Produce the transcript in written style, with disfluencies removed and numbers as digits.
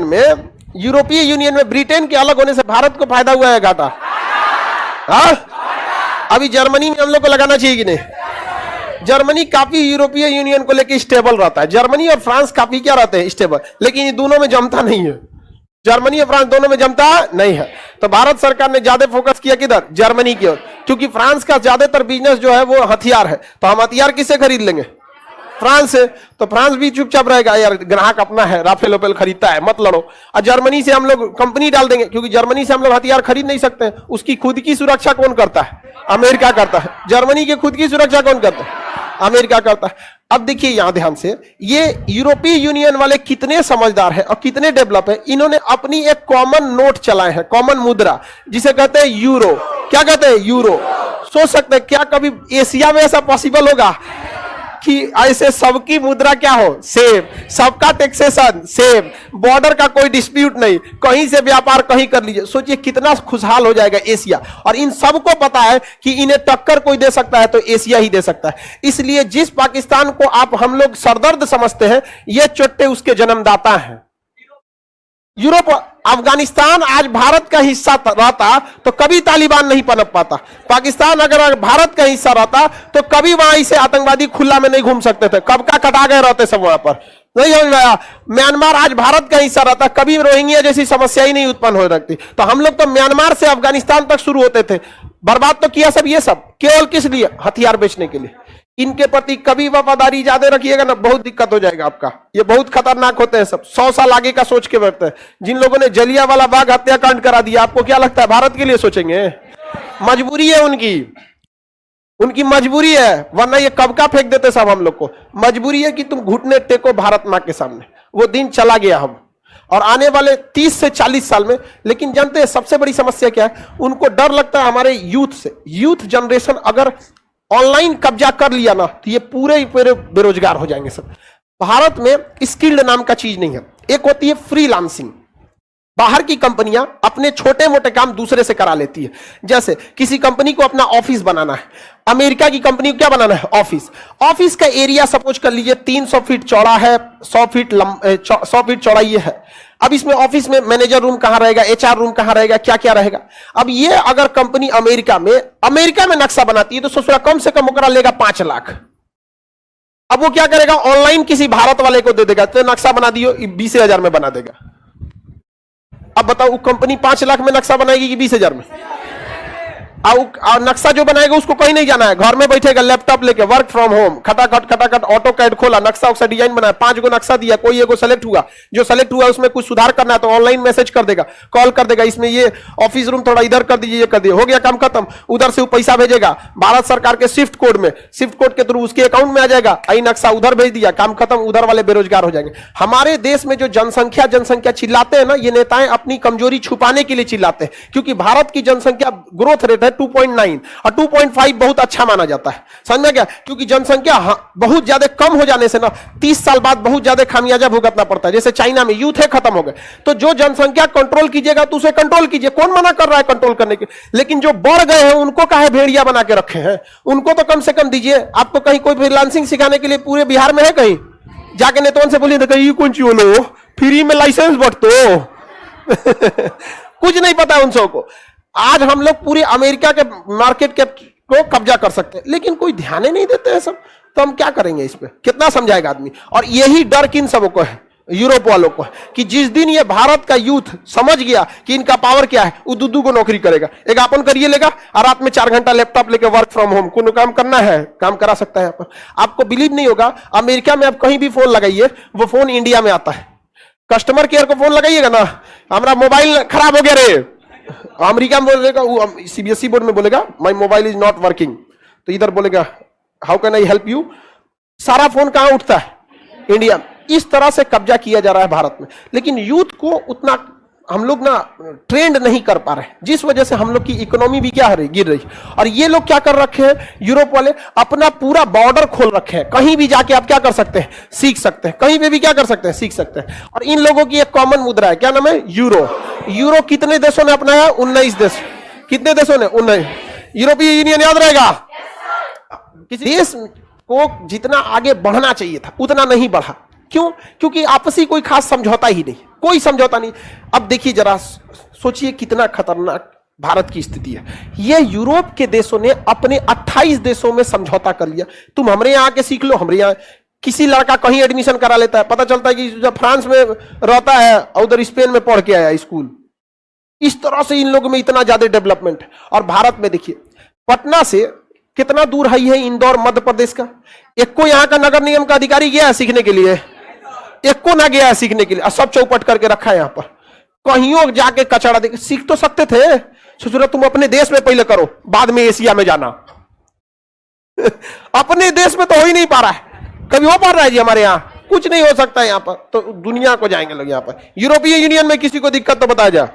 में, यूरोपीय यूनियन में ब्रिटेन के अलग होने से भारत को फायदा हुआ है घाटा? अभी जर्मनी में हम लोग को लगाना चाहिए कि नहीं? जर्मनी काफी यूरोपीय यूनियन को लेकर स्टेबल रहता है। जर्मनी और फ्रांस काफी क्या रहते हैं? स्टेबल। लेकिन ये दोनों में जमता नहीं है। जर्मनी और फ्रांस दोनों में जमता नहीं है। तो भारत सरकार ने ज्यादा फोकस किया किधर? जर्मनी की ओर, क्योंकि फ्रांस का ज्यादातर बिजनेस जो है वो हथियार है। तो हम हथियार किससे खरीद लेंगे? फ्रांस से। तो फ्रांस भी चुपचाप रहेगा, यार ग्राहक अपना है, राफेल ओपेल खरीदता है, मत लड़ो। और जर्मनी से हम लोग कंपनी डाल देंगे, क्योंकि जर्मनी से हम लोग हथियार खरीद नहीं सकते हैं। उसकी खुद की सुरक्षा कौन करता है? अमेरिका करता है। जर्मनी की खुद की सुरक्षा कौन करता है? अमेरिका करता है। अब देखिए यहां ध्यान से, ये यूरोपीय यूनियन वाले कितने समझदार हैं और कितने डेवलप है। इन्होंने अपनी एक कॉमन नोट चलाए हैं, कॉमन मुद्रा, जिसे कहते हैं यूरो। क्या कहते हैं? यूरो। सोच सकते हैं क्या कभी एशिया में ऐसा पॉसिबल होगा कि ऐसे सबकी मुद्रा क्या हो? सेम, सबका टैक्सेशन सेम, बॉर्डर का कोई डिस्प्यूट नहीं, कहीं से व्यापार कहीं कर लीजिए। सोचिए कितना खुशहाल हो जाएगा एशिया। और इन सबको पता है कि इन्हें टक्कर कोई दे सकता है तो एशिया ही दे सकता है। इसलिए जिस पाकिस्तान को आप हम लोग सरदर्द समझते हैं, ये चोट्टे उसके जन्मदाता हैं। यूरोप, अफगानिस्तान आज भारत का हिस्सा रहता तो कभी तालिबान नहीं पनप पाता। पाकिस्तान अगर भारत का हिस्सा रहता तो कभी वहां से आतंकवादी खुला में नहीं घूम सकते थे, कब का कटा गए रहते सब वहां पर। नहीं समझ में आया? म्यांमार आज भारत का हिस्सा रहता, कभी रोहिंग्या जैसी समस्या ही नहीं उत्पन्न हो सकती। तो हम लोग तो म्यांमार से अफगानिस्तान तक शुरू होते थे। बर्बाद तो किया सब, ये सब केवल किस लिए? हथियार बेचने के लिए। इनके प्रति कभी वफादारी ज्यादा रखिएगा ना, बहुत दिक्कत हो जाएगा आपका। ये बहुत खतरनाक होते हैं सब, 100 साल आगे का सोच के बैठते हैं। जिन लोगों ने जलियांवाला बाग हत्याकांड करा दिया, आपको क्या लगता है भारत के लिए सोचेंगे? मजबूरी है उनकी मजबूरी है, वरना ये कब का फेंक देते सब हम लोग को। मजबूरी है कि तुम घुटने टेको भारत मां के सामने। वो दिन चला गया हम, और आने वाले 30 से 40 साल में। लेकिन जानते हैं सबसे बड़ी समस्या क्या है? उनको डर लगता है हमारे यूथ से। यूथ जनरेशन अगर ऑनलाइन कब्जा कर लिया ना, तो ये पूरे बेरोजगार हो जाएंगे सब। भारत में स्किल्ड नाम का चीज नहीं है। एक होती है फ्रीलांसिंग। बाहर की कंपनियां अपने छोटे मोटे काम दूसरे से करा लेती है। जैसे किसी कंपनी को अपना ऑफिस बनाना है, अमेरिका की कंपनी को क्या बनाना है? ऑफिस का एरिया सपोज कर लीजिए 300 फीट चौड़ा है, 100 फीट चौड़ाई ये है। अब इसमें ऑफिस में मैनेजर रूम कहां रहेगा, एचआर रूम कहां रहेगा, क्या क्या रहेगा। अब ये अगर कंपनी अमेरिका में नक्शा बनाती है तो सोच रहा कम से कम ओकरा लेगा 5 लाख। अब वो क्या करेगा? ऑनलाइन किसी भारत वाले को दे देगा, तो नक्शा बना दियो, 20,000 में बना देगा। अब बताओ वो कंपनी 5 लाख में नक्शा बनाएगी कि 20,000 में? और नक्शा जो बनाएगा उसको कहीं नहीं जाना है, घर में बैठेगा लैपटॉप लेके, वर्क फ्रॉम होम, खटाखट ऑटो कैड खोला, नक्शा उक्सा डिजाइन बनाया, 5 गो नक्शा दिया, कोई एगो सेलेक्ट हुआ, जो सेलेक्ट हुआ उसमें कुछ सुधार करना है तो ऑनलाइन मैसेज कर देगा, कॉल कर देगा, इसमें ये ऑफिस रूम थोड़ा इधर कर दीजिए, ये कर दिए, हो गया काम खत्म। उधर से वो पैसा भेजेगा भारत सरकार के स्विफ्ट कोड के थ्रू उसके अकाउंट में आ जाएगा, आई नक्शा उधर भेज दिया, काम खत्म। उधर वाले बेरोजगार हो जाएंगे। हमारे देश में जो जनसंख्या चिल्लाते हैं ना, ये नेताएं अपनी कमजोरी छुपाने के लिए चिल्लाते हैं, क्योंकि भारत की जनसंख्या ग्रोथ रेट है 2.9 और 2.5 बहुत अच्छा माना जाता है। समझ में क्या? क्योंकि जनसंख्या बहुत ज्यादा कम हो जाने से ना 30 साल बाद बहुत ज्यादा खामियाजा भुगतना पड़ता है। जैसे चाइना में यूथ है खत्म हो गए, तो जो जनसंख्या कंट्रोल कीजिएगा तो उसे कंट्रोल कीजिए, कौन मना कर रहा है कंट्रोल करने के। लेकिन जो बढ़ गए हैं उनको काहे भेड़िया बना के रखे हैं? उनको तो कम से कम दीजिए। आपको कहीं कोई फ्रीलांसिंग सिखाने के लिए पूरे बिहार में है? कहीं जाके नेताओं से बोलिए ये कौन सी बोलो फ्री में लाइसेंस बटतो कुछ नहीं पता उन सबको। आज हम लोग पूरे अमेरिका के मार्केट को कब्जा कर सकते हैं, लेकिन कोई ध्यान ही नहीं देते हैं सब। तो हम क्या करेंगे इस पे? कितना समझाएगा आदमी? और यही डर किन सबों को है? यूरोप वालों को है कि जिस दिन ये भारत का यूथ समझ गया कि इनका पावर क्या है, वो दुद्दू को नौकरी करेगा। एक आपन करिए लेगा और रात में 4 घंटा लैपटॉप लेके वर्क फ्रॉम होम कोनो काम करना है, काम करा सकता है। आपको बिलीव नहीं होगा, अमेरिका में आप कहीं भी फोन लगाइए, वो फोन इंडिया में आता है। कस्टमर केयर को फोन लगाइएगा ना, हमारा मोबाइल खराब हो गया रे, अमेरिका में बोलेगा, सीबीएसई बोर्ड में बोलेगा my mobile is not working, तो इधर बोलेगा how can I help you. सारा फोन कहां उठता है? इंडिया। इस तरह से कब्जा किया जा रहा है भारत में। लेकिन यूथ को उतना हम लोग ना ट्रेंड नहीं कर पा रहे, जिस वजह से हम लोग की इकोनॉमी भी क्या गिर रही। और ये लोग क्या कर रखे हैं, यूरोप वाले अपना पूरा बॉर्डर खोल रखे हैं। कहीं भी जाके आप क्या कर सकते हैं? सीख सकते हैं। कहीं पे भी क्या कर सकते हैं? सीख सकते हैं। और इन लोगों की एक कॉमन मुद्रा है, क्या नाम है? यूरो। यूरो कितने देशों ने अपनाया? 19 देश। कितने देशों ने? 19। यूरोपीय यूनियन याद रहेगा। किसी देश को जितना आगे बढ़ना चाहिए था उतना नहीं बढ़ा। क्यों? क्योंकि आपसी कोई खास समझौता ही नहीं, कोई समझौता नहीं। अब देखिए जरा, सोचिए कितना खतरनाक भारत की स्थिति है। यह यूरोप के देशों ने अपने 28 देशों में समझौता कर लिया। तुम हमरे यहां आके सीख लो, हमरे यहां किसी लड़का कहीं एडमिशन करा लेता है, पता चलता है कि जब फ्रांस में रहता है और उधर स्पेन में पढ़ के आया स्कूल। इस तरह से इन लोगों में इतना ज्यादा डेवलपमेंट है। और भारत में देखिए, पटना से कितना दूर है इंदौर मध्य प्रदेश का। एक को यहाँ का नगर निगम का अधिकारी गया है सीखने के लिए, एक को ना गया है सीखने के लिए, सब चौपट करके रखा है यहाँ पर। कहीं जाके कचरा देख सीख तो सकते थे। सोच रहे तुम अपने देश में पहले करो, बाद में एशिया में जाना। अपने देश में तो हो ही नहीं पा रहा है। कभी हो पा रहा है जी हमारे यहाँ? कुछ नहीं हो सकता है यहाँ पर। तो दुनिया को जाएंगे लोग यहाँ पर। यूरोपीय यूनियन में किसी को दिक्कत तो बताया जाए।